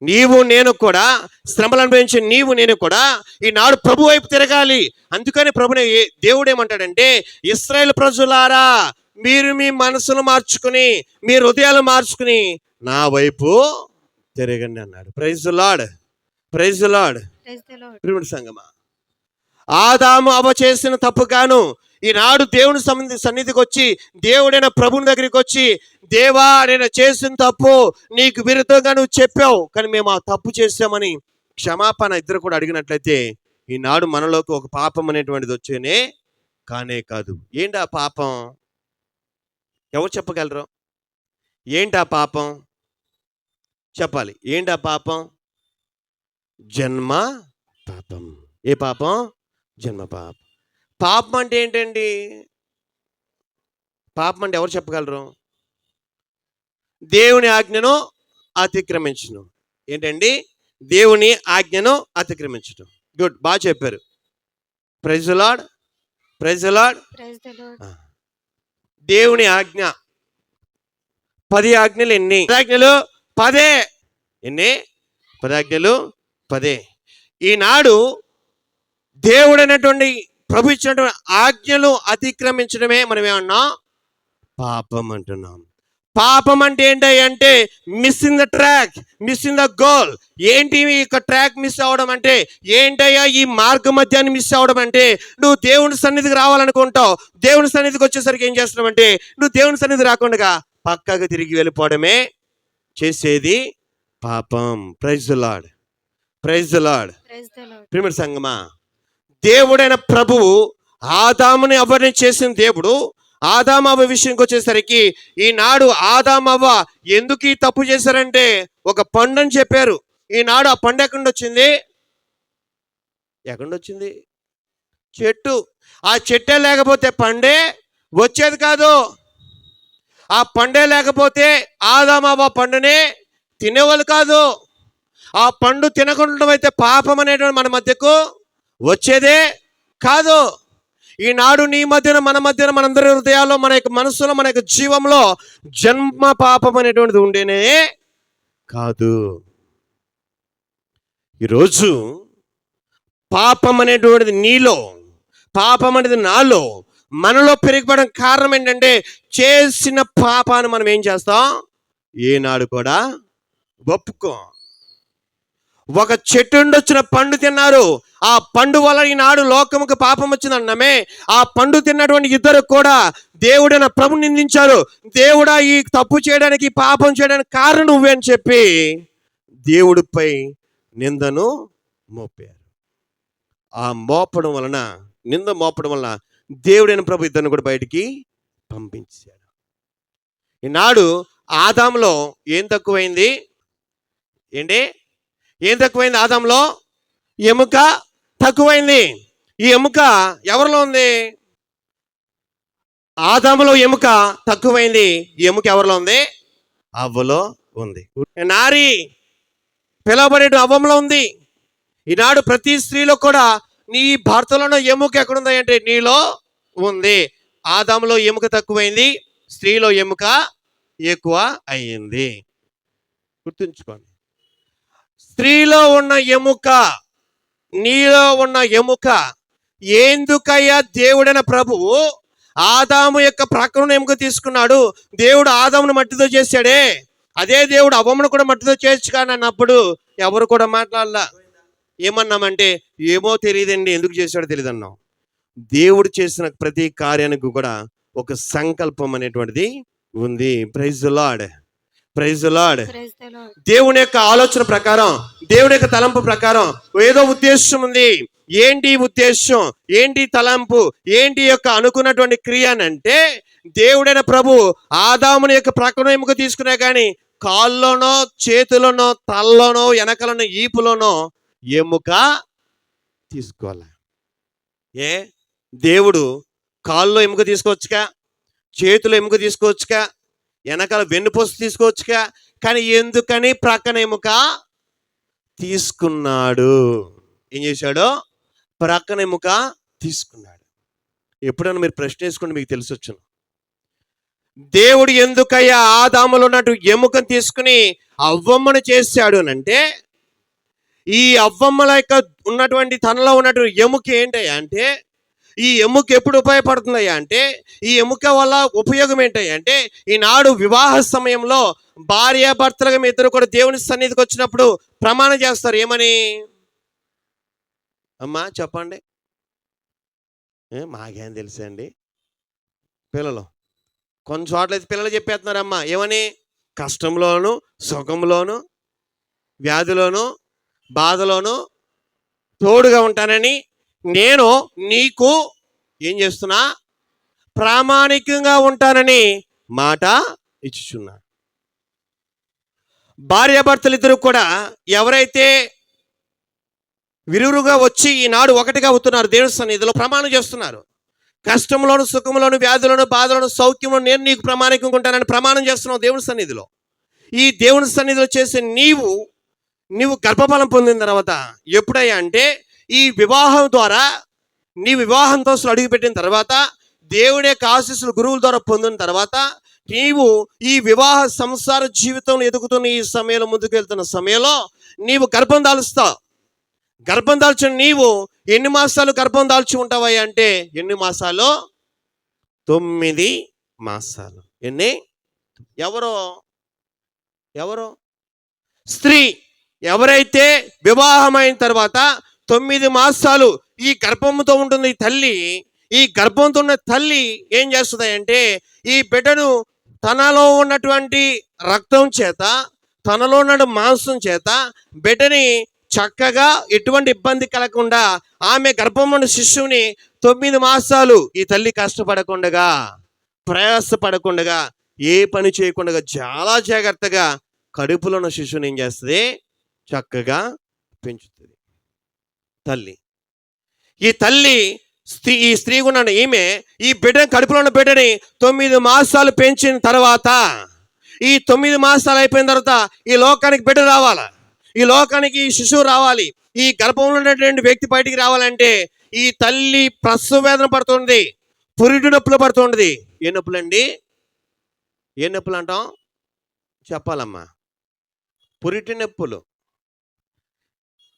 నీవు నేను కూడా శ్రమలు అనుభవించి నీవు నేను కూడా ఈనాడు ప్రభు వైపు తిరగాలి. అందుకని ప్రభుని దేవుడు ఏమంటాడంటే, ఇశ్రాయేలు ప్రజలారా మీరు మీ మనసును మార్చుకుని మీ హృదయాలు మార్చుకుని నా వైపు తిరగండి అన్నాడు. Praise the lord, praise the lord. ప్రియమైన సంగమా, ఆదాము అవ్వ చేసిన తప్పుగాను ఈనాడు దేవుని సన్నిధికి వచ్చి దేవుడైన ప్రభుని దగ్గరికి వచ్చి దేవా నేను చేసిన తప్పు నీకు విరుద్ధంగా నువ్వు చెప్పావు, కానీ మేము ఆ తప్పు చేసామని క్షమాపణ ఇద్దరు కూడా అడిగినట్లయితే ఈనాడు మనలోకి ఒక పాపం అనేటువంటిది వచ్చేనే కానే కాదు. ఏంటి ఆ పాపం? ఎవరు చెప్పగలరు? ఏంటి ఆ పాపం? చెప్పాలి. ఏంటి ఆ పాపం? జన్మ పాపం. ఏ పాపం? జన్మ పాపం. పాపం అంటే ఏంటండి? పాపం అంటే ఎవరు చెప్పగలరు? దేవుని ఆజ్ఞను అతిక్రమించను. ఏంటండి? దేవుని ఆజ్ఞను అతిక్రమించడం. గుడ్, బాగా చెప్పారు. Praise the lord, praise the lord. దేవుని ఆజ్ఞ 10 ఆజ్ఞలు. ఎన్ని ఆజ్ఞలు? 10. ఎన్ని? 10 ఆజ్ఞలు, 10. ఈనాడు దేవుడైనటువంటి ప్రభు ఇచ్చినటువంటి ఆజ్ఞలు అతిక్రమించడమే మనం ఏమన్నా పాపం అంటున్నాం. పాపం అంటే ఏంటంటే missing the track, missing the goal. ఏంటి ఈ ట్రాక్ మిస్ అవ్వడం అంటే? ఏంటయ్యా ఈ మార్గ మధ్యాన్ని మిస్ అవ్వడం అంటే? నువ్వు దేవుని సన్నిధికి రావాలనుకుంటావు, దేవుని సన్నిధికి వచ్చేసరికి ఏం చేస్తున్నావు అంటే నువ్వు దేవుని సన్నిధి రాకుండా పక్కకు తిరిగి వెళ్ళిపోవడమే చేసేది పాపం. Praise the lord, praise the lord. ప్రియమైన సంగమా, దేవుడైన ప్రభువు ఆదాముని అవ్వని చేసిన దేవుడు ఆదాము అవ్వ విషయంకి వచ్చేసరికి ఈనాడు ఆదాము అవ్వ ఎందుకు ఈ తప్పు చేశారంటే ఒక పండు అని చెప్పారు. ఈనాడు ఆ పండు ఎక్కడి వచ్చింది? ఎక్కడి వచ్చింది? చెట్టు. ఆ చెట్టే లేకపోతే పండే వచ్చేది కాదు. ఆ పండే లేకపోతే ఆదాము అవ్వ పండునే తినేవాళ్ళు కాదు. ఆ పండు తినకుండా అయితే పాపం అనేటువంటి మన మధ్యకు వచ్చేదే కాదు. ఈనాడు నీ మధ్యన మన మధ్యన మనందరి హృదయాల్లో మన యొక్క మనసులో మన యొక్క జీవంలో జన్మ పాపం అనేటువంటిది ఉండేనే కాదు. ఈరోజు పాపం అనేటువంటిది నీలో, పాపం అనేది నాలో, మనలో పెరిగిపోవడం కారణం ఏంటంటే చేసిన పాపాన్ని మనం ఏం చేస్తాం? ఏనాడు కూడా ఒప్పుకోం. ఒక చెట్టు నుండి వచ్చిన పండు తిన్నారు. ఆ పండు వల్ల ఈనాడు లోకముకు పాపం వచ్చిందన్నమే. ఆ పండు తిన్నటువంటి ఇద్దరు కూడా దేవుడైన ప్రభు నిందించారు. దేవుడా ఈ తప్పు చేయడానికి, పాపం చేయడానికి కారణం నువ్వే అని చెప్పి దేవుడిపై నిందను మోపారు. ఆ మోపడం వలన, నింద మోపడం వలన దేవుడైన ప్రభు ఇద్దరిని కూడా బయటికి పంపించాడు. ఈనాడు ఆదాములో ఏం తక్కువైంది? ఏంటి ఏం తక్కువైంది? ఆదాంలో ఎముక తక్కువైంది. ఈ ఎముక ఎవరిలో ఉంది? ఆదాములో ఎముక తక్కువైంది. ఈ ఎముక ఎవరిలో ఉంది? అవ్వలో ఉంది. నారి పిలవబడే అవ్వంలో ఉంది. ఈనాడు ప్రతి స్త్రీలో కూడా నీ భర్తలోనూ ఎముక ఎక్కడుంది అంటే నీలో ఉంది. ఆదాములో ఎముక తక్కువైంది, స్త్రీలో ఎముక ఎక్కువ అయింది. గుర్తుంచుకోండి. స్త్రీలో ఉన్న ఎముక, నీలో ఉన్న ఎముక, ఎందుకయ్యా దేవుడైన ప్రభువు ఆదాము యొక్క ప్రక్కన ఎముక తీసుకున్నాడు? దేవుడు ఆదామును మట్టితో చేశాడే, అదే దేవుడు అవ్వమును కూడా మట్టితో చేయొచ్చు కానీ అన్నప్పుడు ఎవరు కూడా మాట్లాడలా. ఏమన్నామంటే ఏమో తెలియదండి, ఎందుకు చేశాడో తెలియదు అన్నాం. దేవుడు చేసిన ప్రతి కార్యానికి కూడా ఒక సంకల్పం అనేటువంటిది ఉంది. Praise the lord, praise the lord. దేవుని యొక్క ఆలోచన ప్రకారం, దేవుని యొక్క తలంపు ప్రకారం ఏదో ఉద్దేశం ఉంది. ఏంటి ఉద్దేశం, ఏంటి తలంపు, ఏంటి యొక్క అనుకున్నటువంటి క్రియ అంటే, దేవుడైన ప్రభు ఆదాముని యొక్క ప్రక్కన ఎముక తీసుకున్నా కానీ కాల్లోనో, చేతులోనో, తలలోనో, వెనకలోనో, ఈపులోనో ఎముక తీసుకోవాలి. ఏ దేవుడు కాల్లో ఎముక తీసుకోవచ్చుగా, చేతిలో ఎముక తీసుకోవచ్చుగా, వెనకాల వెన్నుపూస తీసుకోవచ్చుగా, కానీ ఎందుకని ప్రక్కన ఎముక తీసుకున్నాడు? ఏం చేశాడో ప్రక్కన ఎముక తీసుకున్నాడు. ఎప్పుడైనా మీరు ప్రశ్న వేసుకోండి, మీకు తెలిసొచ్చును. దేవుడు ఎందుకయ్యా ఆదాములో ఉన్నట్టు ఎముకను తీసుకుని అవ్వమ్మను చేశాడు అంటే, ఈ అవ్వమ్మల యొక్క ఉన్నటువంటి తనలో ఉన్నటువంటి ఎముక ఏంటయ్యా అంటే, ఈ ఎముక ఎప్పుడు ఉపయోగపడుతుందయ్యా అంటే, ఈ ఎముక వల్ల ఉపయోగం ఏంటయ్యా అంటే, ఈనాడు వివాహ సమయంలో భార్యాభర్తలుగా మీ ఇద్దరు కూడా దేవుని సన్నిధికి వచ్చినప్పుడు ప్రమాణం చేస్తారు. ఏమని? అమ్మా చెప్పండి. మాకేం తెలుసా అండి? పిల్లలు కొన్ని చోట్ల అయితే పిల్లలు చెప్పేస్తున్నారమ్మా, ఏమని? కష్టంలోను, సుఖంలోను, వ్యాధిలోను, బాధలోను తోడుగా ఉంటానని నేను నీకు ఏం చేస్తున్నా? ప్రామాణికంగా ఉంటానని మాట ఇచ్చుచున్నా. భార్యాభర్తలు ఇద్దరు కూడా ఎవరైతే విరువుగా వచ్చి ఈనాడు ఒకటిగా అవుతున్నారు, దేవుని సన్నిధిలో ప్రమాణం చేస్తున్నారు. కష్టంలోను, సుఖంలోను, వ్యాధులను, బాధలను, సౌఖ్యంలో నేను నీకు ప్రామాణికంగా ఉంటానని ప్రమాణం చేస్తున్నావు దేవుని సన్నిధిలో. ఈ దేవుని సన్నిధిలో చేసే నీవు గర్భఫలం పొందిన తర్వాత ఎప్పుడయ్యా అంటే, ఈ వివాహం ద్వారా, నీ వివాహంతో అడుగుపెట్టిన తర్వాత, దేవుడి యొక్క ఆశీస్సులు గురువుల ద్వారా పొందిన తర్వాత, నీవు ఈ వివాహ సంసార జీవితంలో ఎదుగుతున్న ఈ సమయంలో, ముందుకు వెళ్తున్న సమయంలో నీవు గర్భం దాలుస్తావు. గర్భం దాల్చిన నీవు ఎన్ని మాసాలు గర్భం దాల్చి ఉంటావయ్యా అంటే, ఎన్ని మాసాలు? 9 మాసాలు. ఎన్ని? ఎవరో స్త్రీ ఎవరైతే వివాహమైన తర్వాత 9 మాసాలు ఈ గర్భంతో ఉంటుంది తల్లి. ఈ గర్భంతో ఉన్న తల్లి ఏం చేస్తుంది అంటే, ఈ బిడ్డను తనలో ఉన్నటువంటి రక్తం చేత, తనలో ఉన్న మాంసం చేత బిడ్డని చక్కగా ఎటువంటి ఇబ్బంది కలగకుండా ఆమె గర్భంలో శిశువుని 9 మాసాలు ఈ తల్లి కష్టపడకుండా, ప్రయాసపడకుండా, ఏ పని చేయకుండా చాలా జాగ్రత్తగా కడుపులో ఉన్న శిశువుని ఏం చేస్తుంది? చక్కగా పెంచుతుంది తల్లి. ఈ తల్లి ఈ స్త్రీ ఉన్నాడు, ఈమె ఈ బిడ్డని, కడుపులో ఉన్న బిడ్డని 9 మాసాలు పెంచిన తర్వాత, ఈ 9 మాసాలు అయిపోయిన తర్వాత ఈ లోకానికి బిడ్డ రావాలి, ఈ లోకానికి ఈ శిశువు రావాలి, ఈ గర్భంలో ఉన్నటువంటి వ్యక్తి బయటికి రావాలంటే ఈ తల్లి ప్రసవ వేదన పడుతుంది, పురిటి నొప్పులు పడుతుంది. ఏ నొప్పులు అండి? ఏ నొప్పులు అంటాం? చెప్పాలమ్మా. పురిటి నొప్పులు.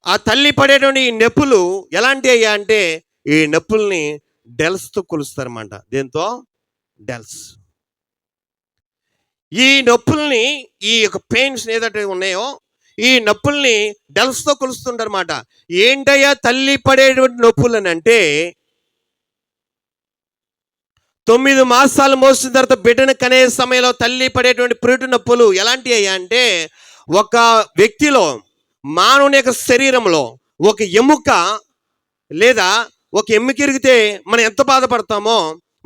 ఆ తల్లి పడేటువంటి ఈ నొప్పులు ఎలాంటి అయ్యా అంటే, ఈ నొప్పుల్ని డెల్స్తో కొలుస్తారన్నమాట. దేంతో? డెల్స్. ఈ నొప్పుల్ని, ఈ యొక్క పెయిన్స్ ఏదైతే ఉన్నాయో ఈ నొప్పుల్ని డెల్స్తో కొలుస్తుంటారన్నమాట. ఏంటయ్యా తల్లి పడేటువంటి నొప్పులు అని అంటే, 9 మాసాలు మోసిన తర్వాత బిడ్డను కనే సమయంలో తల్లి పడేటువంటి పురిటి నొప్పులు ఎలాంటి అయ్యా అంటే, ఒక వ్యక్తిలో, మానవుని యొక్క శరీరంలో ఒక ఎముక లేదా ఒక ఎముక ఇరిగితే మనం ఎంత బాధపడతామో,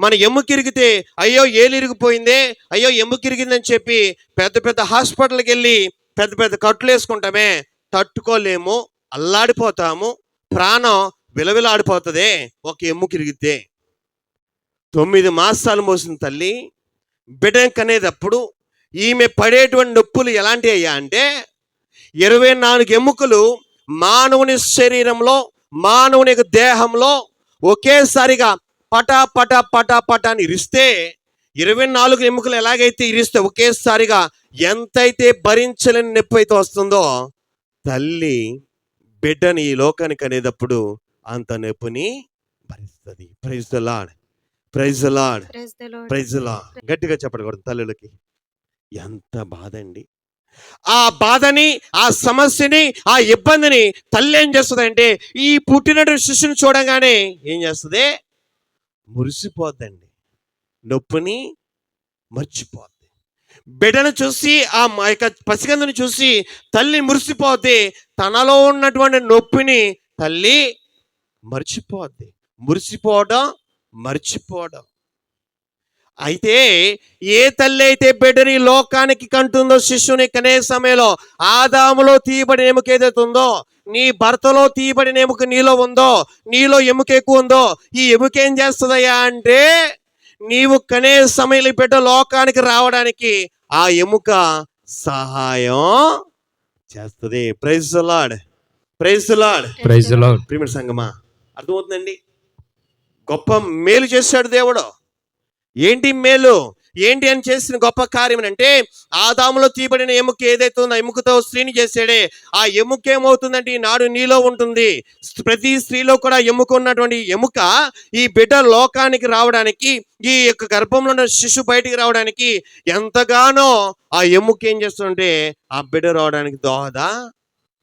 మన ఎముక ఇరిగితే అయ్యో ఏలు ఇరిగిపోయిందే, అయ్యో ఎముక ఇరిగిందని చెప్పి పెద్ద పెద్ద హాస్పిటల్కి వెళ్ళి పెద్ద పెద్ద కట్లు వేసుకుంటామే, తట్టుకోలేము, అల్లాడిపోతాము, ప్రాణం విలవిలాడిపోతుంది ఒక ఎముక ఇరిగితే. 9 మాసాలు మోసిన తల్లి బిడ్డను కనేటప్పుడు ఈమె పడేటువంటి నొప్పులు ఎలాంటి అయ్యా అంటే, 24 ఎముకలు మానవుని శరీరంలో, మానవుని దేహంలో ఒకేసారిగా పటా పటా పటా పటా అని ఇరిస్తే 24 ఎముకలు ఎలాగైతే ఇరిస్తే ఒకేసారిగా ఎంతైతే భరించలేని నొప్పి అయితే వస్తుందో, తల్లి బిడ్డని ఈ లోకానికి అనేటప్పుడు అంత నొప్పిని భరిస్తుంది. Praise the Lord, praise the Lord, praise the Lord. గట్టిగా చెప్పకూడదు తల్లులకి. ఎంత బాధ అండి! ఆ బాధని, ఆ సమస్యని, ఆ ఇబ్బందిని తల్లి ఏం చేస్తుంది అంటే ఈ పుట్టినటువంటి శిశువుని చూడగానే ఏం చేస్తుంది? మురిసిపోద్దండి. నొప్పిని మర్చిపోద్ది. బిడ్డను చూసి, ఆ యొక్క పసికందుని చూసి తల్లి మురిసిపోతే తనలో ఉన్నటువంటి నొప్పిని తల్లి మర్చిపోద్ది. మురిసిపోవడం, మర్చిపోవడం. అయితే ఏ తల్లి అయితే బిడ్డని లోకానికి కంటుందో, శిశువుని కనే సమయంలో ఆదాములో తీయబడిన ఎముక ఏదైతే ఉందో, నీ భర్తలో తీయబడిన ఎముక నీలో ఉందో, నీలో ఎముక ఎక్కువ ఉందో, ఈ ఎముక ఏం చేస్తుందయ్యా అంటే నీవు కనే సమయంలో బిడ్డ లోకానికి రావడానికి ఆ ఎముక సహాయం చేస్తుంది. Praise the lord, praise the lord, praise the lord. ప్రియమైన సంగమా, అర్థమవుతుందండి? గొప్ప మేలు చేశాడు దేవుడు. ఏంటి మేలు? ఏంటి అని చేసిన గొప్ప కార్యం అంటే, ఆదాములో తీయబడిన ఎముక ఏదైతే ఉందో, ఎముకతో స్త్రీని చేసాడే, ఆ ఎముక ఏమవుతుందంటే ఈనాడు నీలో ఉంటుంది. ప్రతి స్త్రీలో కూడా ఎముక ఉన్నటువంటి ఎముక ఈ బిడ్డ లోకానికి రావడానికి, ఈ యొక్క గర్భంలో ఉన్న శిశువు బయటికి రావడానికి ఎంతగానో ఆ ఎముక ఏం చేస్తుందంటే ఆ బిడ్డ రావడానికి దోహద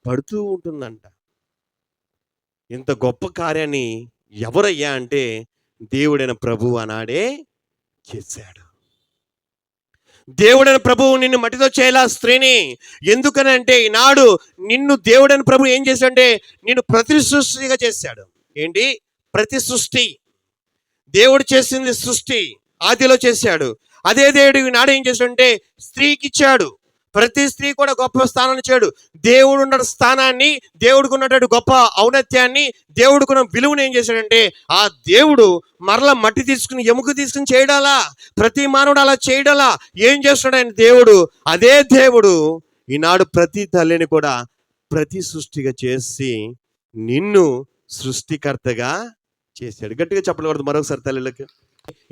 పడుతూ ఉంటుందంట. ఇంత గొప్ప కార్యాన్ని ఎవరయ్యా అంటే దేవుడైన ప్రభువు ఆనాడే చేశాడు. దేవుడైన ప్రభువు నిన్ను మట్టితో చేయలా స్త్రీని. ఎందుకనంటే ఈనాడు నిన్ను దేవుడైన ప్రభువు ఏం చేశాడంటే నిన్ను ప్రతి సృష్టిగా చేశాడు. ఏంటి? ప్రతి సృష్టి. దేవుడు చేసింది సృష్టి ఆదిలో చేశాడు. అదే దేవుడు ఈనాడు ఏం చేశాడంటే స్త్రీకి ఇచ్చాడు. ప్రతి స్త్రీ కూడా గొప్ప స్థానాన్ని ఇచ్చాడు. దేవుడు ఉన్న స్థానాన్ని, దేవుడికి ఉన్నటువంటి గొప్ప ఔన్నత్యాన్ని, దేవుడికున్న విలువను ఏం చేశాడంటే ఆ దేవుడు మరలా మట్టి తీసుకుని ఎముక తీసుకుని చేయడాలా? ప్రతి మానవుడు అలా చేయడాలా? ఏం చేస్తాడు దేవుడు? అదే దేవుడు ఈనాడు ప్రతి తల్లిని కూడా ప్రతి సృష్టిగా చేసి నిన్ను సృష్టికర్తగా చేశాడు. గట్టిగా చెప్పకూడదు మరొకసారి తల్లిలకి.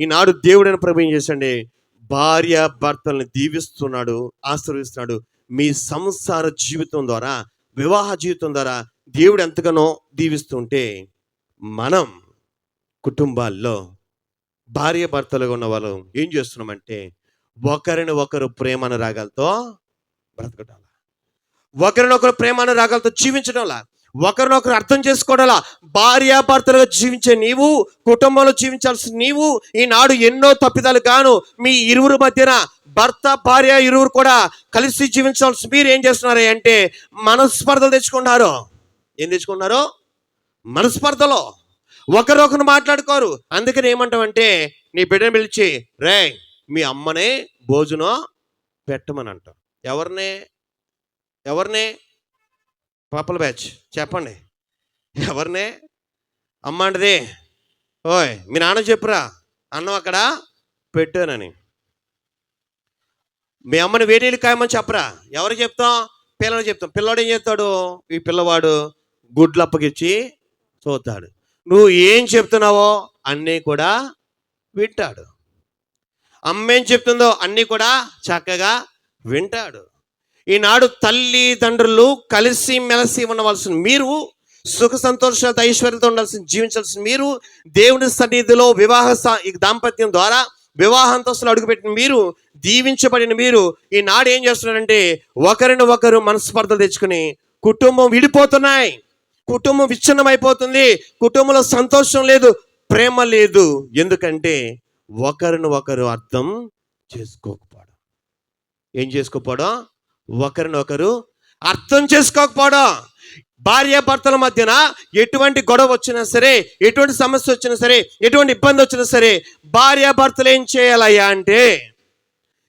ఈనాడు దేవుడైన ప్రభు ఏం చేశాడే? భార్య భర్తల్ని దీవిస్తున్నాడు, ఆశీర్వదిస్తున్నాడు. మీ సంసార జీవితం ద్వారా, వివాహ జీవితం ద్వారా దేవుడు ఎంతగానో దీవిస్తుంటే, మనం కుటుంబాల్లో భార్య భర్తలుగా ఉన్న వాళ్ళు ఏం చేస్తున్నామంటే ఒకరిని ఒకరు ప్రేమానురాగాలతో బ్రతకడాల, ఒకరినొకరు ప్రేమానురాగాలతో జీవించడంలా, ఒకరినొకరు అర్థం చేసుకోవడాలా. భార్యాభర్తలుగా జీవించే నీవు, కుటుంబంలో జీవించాల్సిన నీవు ఈనాడు ఎన్నో తప్పిదాలు గాను మీ ఇరువురు మధ్యన, భర్త భార్య ఇరువురు కూడా కలిసి జీవించాల్సి మీరు ఏం చేస్తున్నారు అంటే మనస్పర్ధలు తెచ్చుకున్నారు. ఏం తెచ్చుకున్నారు? మనస్పర్ధలో ఒకరొకరు మాట్లాడుకోరు. అందుకని ఏమంటామంటే నీ బిడ్డను పిలిచి, రే మీ అమ్మనే భోజనం పెట్టమని అంటాం. ఎవరినే పాపల బ్యాచ్ చెప్పండి, ఎవరినే అమ్మ అంటది? ఓయ్ మీ నాన్న చెప్పురా అన్నం అక్కడ పెట్టానని. మీ అమ్మని వేడిలు కాయమని చెప్పరా? ఎవరు చెప్తాం? పిల్లలు చెప్తాం. పిల్లవాడు ఏం చేస్తాడు? ఈ పిల్లవాడు గుడ్లు అప్పగిచ్చి చూస్తాడు. నువ్వు ఏం చెప్తున్నావో అన్నీ కూడా వింటాడు. అమ్మ ఏం చెప్తుందో అన్నీ కూడా చక్కగా వింటాడు. ఈనాడు తల్లిదండ్రులు కలిసి మెలిసి ఉండవలసిన మీరు, సుఖ సంతోషాలతో ఐశ్వర్యంతో ఉండాల్సిన జీవించాల్సిన మీరు, దేవుని సన్నిధిలో దాంపత్యం ద్వారా వివాహాంతస్తులు అడుగుపెట్టిన మీరు, దీవించబడిన మీరు ఈనాడు ఏం చేస్తున్నారంటే ఒకరిని ఒకరు మనస్పర్ధలు తెచ్చుకుని కుటుంబం విడిపోతున్నాయి, కుటుంబం విచ్ఛిన్నం అయిపోతుంది, కుటుంబంలో సంతోషం లేదు, ప్రేమ లేదు. ఎందుకంటే ఒకరిని ఒకరు అర్థం చేసుకోకపోవడం. ఏం చేసుకోకపోవడం? ఒకరినొకరు అర్థం చేసుకోకపోవడం. భార్యాభర్తల మధ్యన ఎటువంటి గొడవ వచ్చినా సరే, ఎటువంటి సమస్య వచ్చినా సరే, ఎటువంటి ఇబ్బంది వచ్చినా సరే భార్యాభర్తలు ఏం చేయాలయ్యా అంటే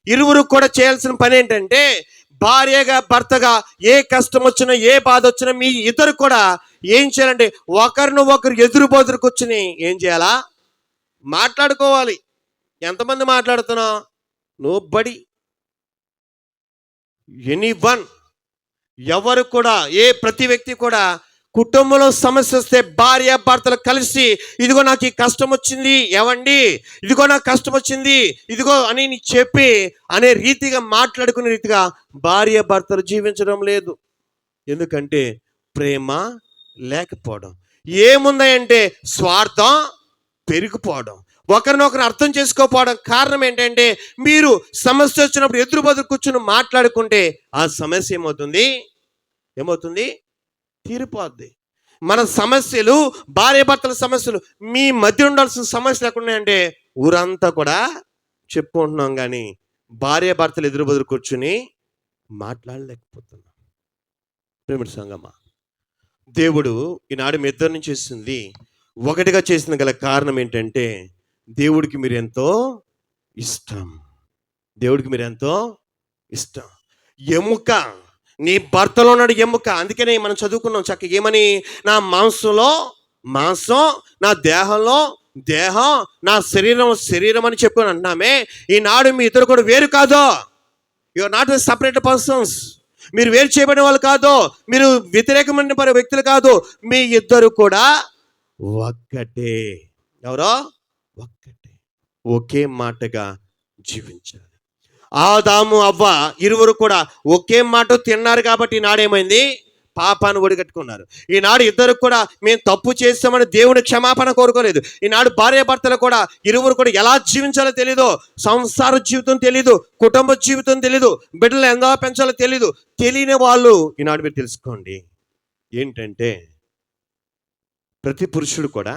ఇరువురు కూడా చేయాల్సిన పని ఏంటంటే భార్యగా భర్తగా ఏ కష్టం వచ్చినా, ఏ బాధ వచ్చినా మీ ఇద్దరు కూడా ఏం చేయాలంటే ఒకరిని ఒకరు ఎదురు బొదురు కూర్చుని ఏం చేయాలా? మాట్లాడుకోవాలి. ఎంతమంది మాట్లాడుతున్నావు? నోబడి, ఎనీవన్, ఎవరు కూడా, ప్రతి వ్యక్తి కూడా కుటుంబంలో సమస్య వస్తే భార్య భర్తలు కలిసి, ఇదిగో నాకు ఈ కష్టం వచ్చింది ఏవండి, ఇదిగో నాకు కష్టం వచ్చింది ఇదిగో అని చెప్పి అనే రీతిగా మాట్లాడుకునే రీతిగా భార్య భర్తలు జీవించడం లేదు. ఎందుకంటే ప్రేమ లేకపోవడం. ఏముందంటే స్వార్థం పెరిగిపోవడం, ఒకరినొకరు అర్థం చేసుకోకపోవడం. కారణం ఏంటంటే మీరు సమస్య వచ్చినప్పుడు ఎదురు బదురు కూర్చుని మాట్లాడుకుంటే ఆ సమస్య ఏమవుతుంది తీరిపోద్ది. మన సమస్యలు, భార్యాభర్తల సమస్యలు మీ మధ్య ఉండాల్సిన సమస్యలు ఎక్కడున్నాయంటే ఊరంతా కూడా చెప్పుకుంటున్నాం, కానీ భార్యాభర్తలు ఎదురు బదురు కూర్చుని మాట్లాడలేకపోతున్నాం. ప్రేమిటి సంగమా, దేవుడు ఈనాడు మీ ఇద్దరిని చేసింది ఒకటిగా చేసిన గల కారణం ఏంటంటే దేవుడికి మీరు ఎంతో ఇష్టం. దేవుడికి మీరు ఎంతో ఇష్టం. ఎముక, నీ భర్తలో ఉన్నాడు ఎముక. అందుకనే మనం చదువుకున్నాం చక్కగా ఏమని, నా మాంసంలో మాంసం, నా దేహంలో దేహం, నా శరీరం అని చెప్పుకొని అంటున్నామే. ఈనాడు మీ ఇద్దరు కూడా వేరు కాదు. You are not separate persons. మీరు వేరు చేయబడిన వాళ్ళు కాదు, మీరు వ్యతిరేకమైన వ్యక్తులు కాదు. మీ ఇద్దరు కూడా ఒక్కటే. ఎవరో ఒక్కటే, ఒకే మాటగా జీవించాలి. ఆదాము అవ్వ ఇరువురు కూడా ఒకే మాట తిన్నారు కాబట్టి ఈనాడేమైంది, పాపాన్ని ఒడిగట్టుకున్నారు. ఈనాడు ఇద్దరు కూడా మేము తప్పు చేస్తామని దేవుని క్షమాపణ కోరుకోలేదు. ఈనాడు భార్యాభర్తలు కూడా ఇరువురు కూడా ఎలా జీవించాలో తెలీదు, సంసార జీవితం తెలీదు, కుటుంబ జీవితం తెలీదు, బిడ్డలు ఎలా పెంచాలో తెలీదు. తెలియని వాళ్ళు ఈనాడు మీరు తెలుసుకోండి ఏంటంటే, ప్రతి పురుషుడు కూడా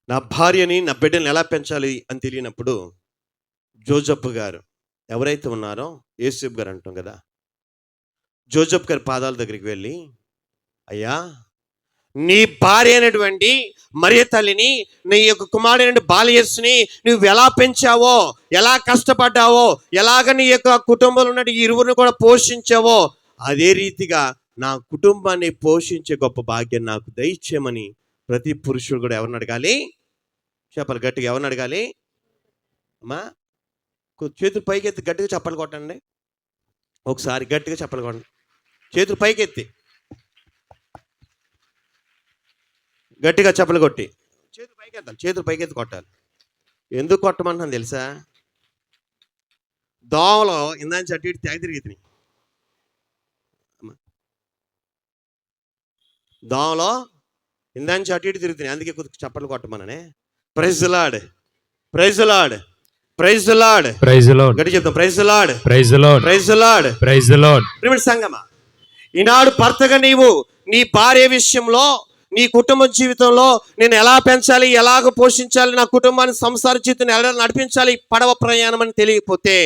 నా భార్యని నా బిడ్డని ఎలా పెంచాలి అని తెలియనప్పుడు జోజప్ప గారు ఎవరైతే ఉన్నారో, యేసేపు గారు అంటాం కదా, జోజప్ప గారి పాదాల దగ్గరికి వెళ్ళి, అయ్యా నీ భార్య అయినటువంటి మరియ తల్లిని, నీ యొక్క కుమారుడైన బాలయేసుని నువ్వు ఎలా పెంచావో, ఎలా కష్టపడ్డావో, ఎలాగ నీ యొక్క కుటుంబంలో ఉన్న ఇరువురిని కూడా పోషించావో, అదే రీతిగా నా కుటుంబాన్ని పోషించే గొప్ప భాగ్యం నాకు దయచేయమని ప్రతి పురుషుడు కూడా ఎవరిని అడగాలి చెప్పాలి. గట్టిగా ఎవరిని అడగాలి అమ్మా? చేతులు పైకెత్తి గట్టిగా చప్పలు కొట్టండి. ఒకసారి గట్టిగా చప్పలు కొట్టండి. చేతులు పైకెత్తి గట్టిగా చప్పలు కొట్టి చేతులు పైకెత్తాలి. చేతులు పైకెత్తి కొట్టాలి. ఎందుకు కొట్టమంటున్నాను తెలుసా? దోమలో ఇందాని చట్టి ఇటు తెగ తిరిగి, దోమలో ఇందాని చట్టి ఇటు తిరుగుతున్నాయి, అందుకే చప్పలు కొట్టమననే. Praise the lord, praise the lord, praise the lord, praise the Lord. గట్టి చెప్తాం, praise the lord, praise the lord, praise the lord, praise the lord. ప్రియమైన సంగమా, ఈనాడు భర్తగా నీవు నీ భార్య విషయంలో, నీ కుటుంబ జీవితంలో నేను ఎలా పెంచాలి, ఎలాగ పోషించాలి, నా కుటుంబాన్ని సంసార జీవితాన్ని ఎలా నడిపించాలి, పడవ ప్రయాణం అని తెలియకపోతే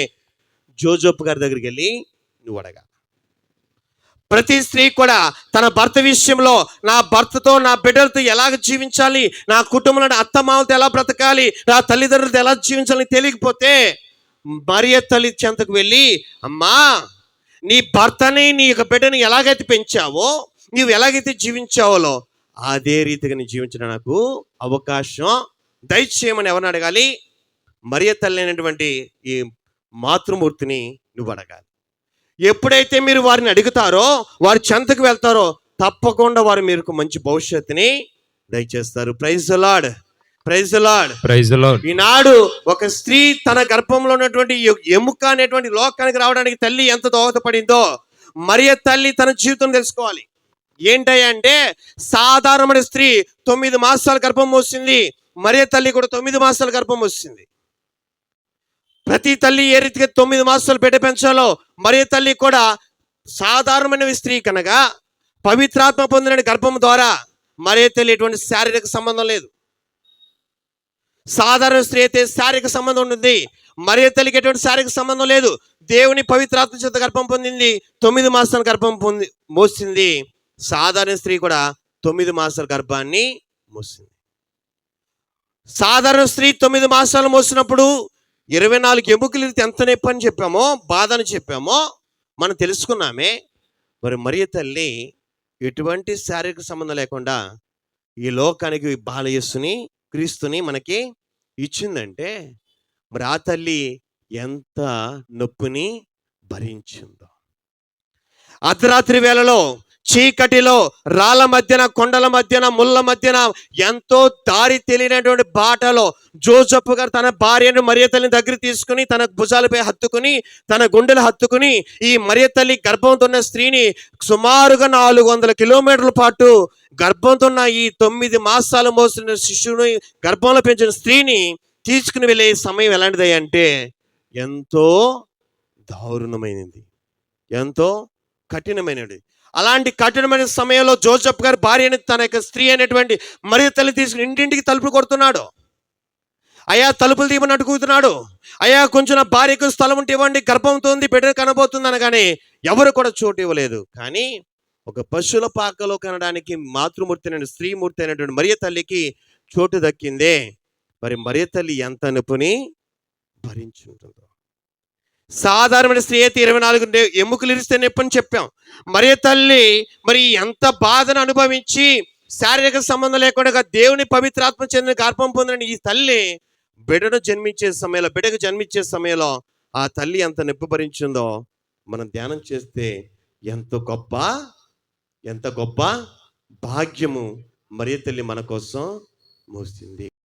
జోజప్ప గారి దగ్గరికి వెళ్ళి నువ్వు అడగా. ప్రతి స్త్రీ కూడా తన భర్త విషయంలో, నా భర్తతో నా బిడ్డలతో ఎలాగ జీవించాలి, నా కుటుంబంలో అత్తమామలతో ఎలా బ్రతకాలి, నా తల్లిదండ్రులతో ఎలా జీవించాలని తెలియకపోతే మరియ తల్లి చెంతకు వెళ్ళి, అమ్మా నీ భర్తని నీ యొక్క బిడ్డని ఎలాగైతే పెంచావో, నీవు ఎలాగైతే జీవించావో అదే రీతిగా నీ జీవించడం నాకు అవకాశం దయచేయమని ఎవరిని అడగాలి? మరియ తల్లి అయినటువంటి ఈ మాతృమూర్తిని నువ్వు అడగాలి. ఎప్పుడైతే మీరు వారిని అడుగుతారో, వారి చెంతకు వెళ్తారో, తప్పకుండా వారు మీకు మంచి భవిష్యత్తుని దయచేస్తారు. Praise the lord, praise the lord, praise the Lord. ఈనాడు ఒక స్త్రీ తన గర్భంలో ఉన్నటువంటి ఎముక అనేటువంటి లోకానికి రావడానికి తల్లి ఎంత దోహదపడిందో మరియ తల్లి తన జీవితం తెలుసుకోవాలి. ఏంటంటే సాధారణమైన స్త్రీ 9 మాసాల గర్భం మోసింది, మరియ తల్లి కూడా 9 మాసాల గర్భం మోసింది. ప్రతి తల్లి ఏ రీతిగా 9 మాసాలు బిడ్డ పెంచాలో మరియ తల్లి కూడా సాధారణమైన స్త్రీ కనుక పవిత్రాత్మ పొందిన గర్భం ద్వారా మరియ తల్లి ఎటువంటి శారీరక సంబంధం లేదు. సాధారణ స్త్రీ అయితే శారీరక సంబంధం ఉంటుంది, మరియ తల్లికి ఎటువంటి శారీరక సంబంధం లేదు. దేవుని పవిత్రాత్మ చేత గర్భం పొందింది, 9 మాసాల గర్భం మోసింది. సాధారణ స్త్రీ కూడా 9 మాసాల గర్భాన్ని మోసింది. సాధారణ స్త్రీ 9 మాసాలు మోసినప్పుడు 24 ఎముకలు ఎంత నొప్పి అని చెప్పామో, బాధ అని చెప్పామో మనం తెలుసుకున్నామే. మరి మరియ తల్లి ఎటువంటి శారీరక సంబంధం లేకుండా ఈ లోకానికి బాలయేసుని, క్రీస్తుని మనకి ఇచ్చిందంటే మరి ఆ తల్లి ఎంత నొప్పిని భరించిందో. అర్ధరాత్రి వేళలో చీకటిలో, రాళ్ళ మధ్యన, కొండల మధ్యన, ముళ్ళ మధ్యన, ఎంతో దారి తెలియనటువంటి బాటలో జోసెఫ్ గారు తన భార్యను మరియ తల్లిని దగ్గర తీసుకుని తన భుజాలపై హత్తుకుని, తన గుండెలు హత్తుకుని, ఈ మరియ తల్లి గర్భంతో ఉన్న స్త్రీని సుమారుగా 400 కిలోమీటర్ల పాటు గర్భంతో ఉన్న ఈ 9 మాసాలు మోసిన శిశువుని గర్భంలో పెంచిన స్త్రీని తీసుకుని వెళ్ళే సమయం ఎలాంటిది అంటే ఎంతో దారుణమైనది, ఎంతో కఠినమైనది. అలాంటి కఠినమైన సమయంలో జోసెఫ్ గారి భార్యని, తన యొక్క స్త్రీ అయినటువంటి మరియ తల్లి తీసుకుని ఇంటింటికి తలుపులు కొడుతున్నాడు. అయ్యా తలుపులు తీయమని అడుగుతున్నాడు. అయ్యా కొంచెం నా భార్యకు స్థలం ఉంటే ఇవ్వండి, గర్భంతో ఉంది, బిడ్డ కనబోతుంది అనగానే ఎవరు కూడా చోటు ఇవ్వలేదు. కానీ ఒక పశువుల పాకలో కనడానికి మాతృమూర్తి అయిన స్త్రీమూర్తి అయినటువంటి మరియ తల్లికి చోటు దక్కిందే. మరి మరియ తల్లి ఎంత నొప్పిని భరించి ఉంటుందో. సాధారణమైన స్త్రీ అయితే 24 ఎముకలు ఇరిస్తే నొప్పి అని చెప్పాం. మరియ తల్లి మరి ఎంత బాధను అనుభవించి శారీరక సంబంధం లేకుండా దేవుని పవిత్రాత్మ చెందిన గర్భం పొందిన ఈ తల్లి బిడ్డకు జన్మించే సమయంలో ఆ తల్లి ఎంత నొప్పి భరించిందో మనం ధ్యానం చేస్తే ఎంత గొప్ప భాగ్యము మరియ తల్లి మన కోసం మోసింది.